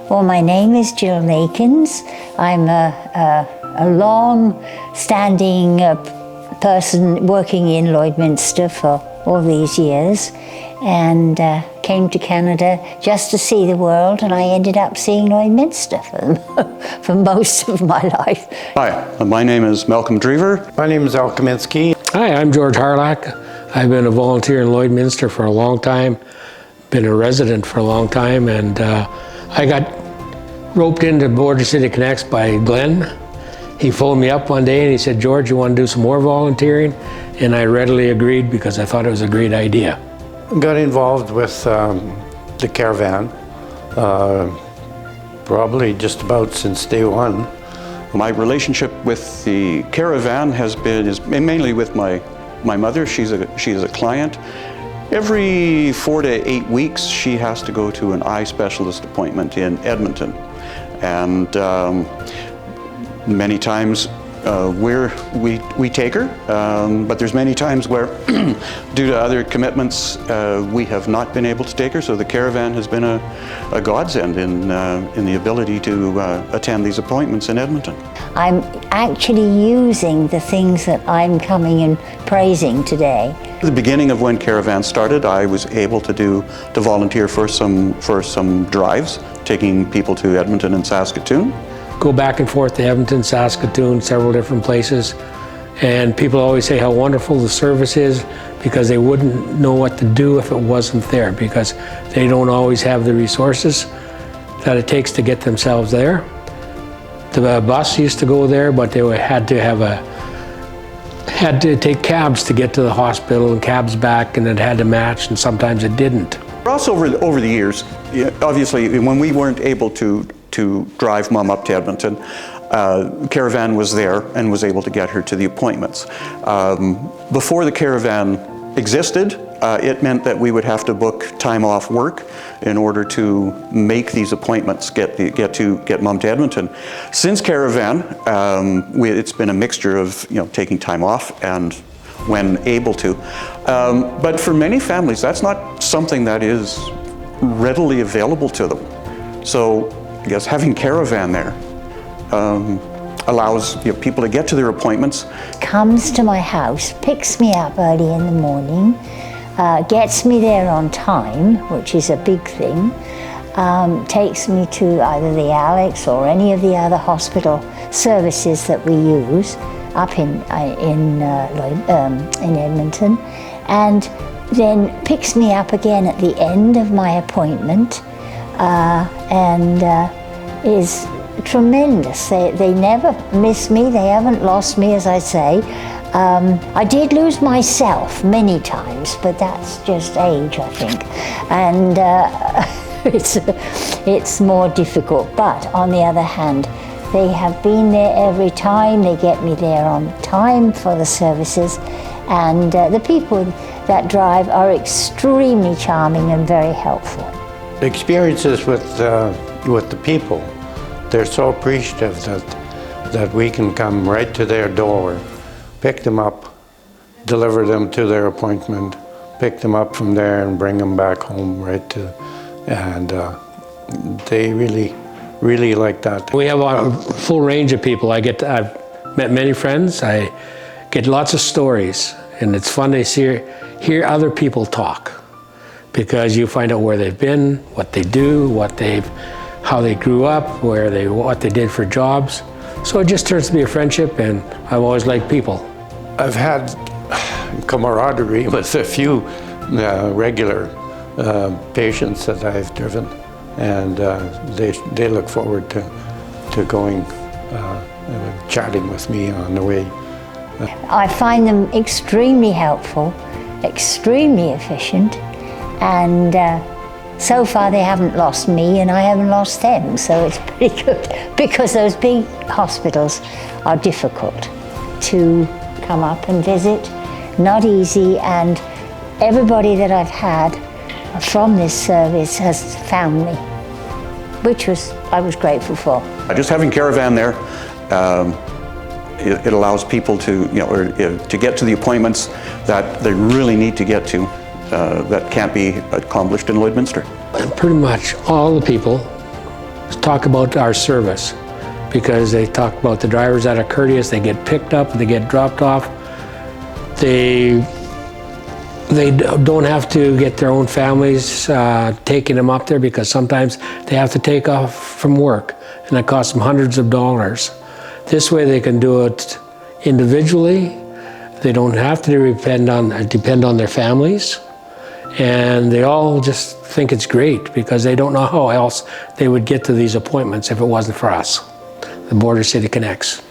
Well, my name is Jill Nakins. I'm a long-standing person working in Lloydminster for all these years, and came to Canada just to see the world, and I ended up seeing Lloydminster for most of my life. Hi, my name is Malcolm Drever. My name is Al Kaminski. Hi, I'm George Harlack. I've been a volunteer in Lloydminster for a long time, been a resident for a long time, and I got roped into Border City Connects by Glenn. He phoned me up one day and he said, "George, you want to do some more volunteering?" And I readily agreed because I thought it was a great idea. Got involved with the Careavan probably just about since day one. My relationship with the Careavan is mainly with my mother. She is a client. Every 4 to 8 weeks, she has to go to an eye specialist appointment in Edmonton. And many times we take her, but there's many times where due to other commitments we have not been able to take her, so the Careavan has been a godsend in the ability to attend these appointments in Edmonton. I'm actually using the things that I'm coming and praising today. At the beginning of when Careavan started, I was able to volunteer for some drives, taking people to Edmonton and Saskatoon. Go back and forth to Edmonton, Saskatoon, several different places. And people always say how wonderful the service is because they wouldn't know what to do if it wasn't there, because they don't always have the resources that it takes to get themselves there. The bus used to go there, but they had to take cabs to get to the hospital and cabs back, and it had to match, and sometimes it didn't. For us over the years, obviously when we weren't able to drive Mom up to Edmonton, Careavan was there and was able to get her to the appointments. Before the Careavan existed, it meant that we would have to book time off work in order to make these appointments, get Mom to Edmonton. Since Careavan, it's been a mixture of taking time off and when able to. But for many families, that's not something that is readily available to them. So I guess having Careavan there allows people to get to their appointments. Comes to my house, picks me up early in the morning, gets me there on time, which is a big thing, takes me to either the Alex or any of the other hospital services that we use up in Edmonton, and then picks me up again at the end of my appointment, and is tremendous. They never miss me, they haven't lost me, as I say. I did lose myself many times, but that's just age, I think, and it's more difficult. But on the other hand, they have been there every time. They get me there on time for the services, and the people that drive are extremely charming and very helpful. The experiences with the people, they're so appreciative that we can come right to their door, pick them up, deliver them to their appointment, pick them up from there and bring them back home and they really like that. We have a full range of people. I've met many friends. I get lots of stories, and it's fun to hear other people talk, because you find out where they've been, what they do, how they grew up, what they did for jobs. So it just turns to be a friendship, and I've always liked people. I've had camaraderie with a few regular patients that I've driven, and they look forward to going, chatting with me on the way. I find them extremely helpful, extremely efficient, and so far they haven't lost me and I haven't lost them, so it's pretty good, because those big hospitals are difficult to come up and visit, not easy, and everybody that I've had from this service has found me, which I was grateful for. Just having Careavan there, it allows people to get to the appointments that they really need to get to, that can't be accomplished in Lloydminster. Pretty much all the people talk about our service, because they talk about the drivers that are courteous. They get picked up, they get dropped off. They don't have to get their own families taking them up there, because sometimes they have to take off from work and it costs them hundreds of dollars. This way they can do it individually. They don't have to depend on their families, and they all just think it's great because they don't know how else they would get to these appointments if it wasn't for us, the Border City Connects.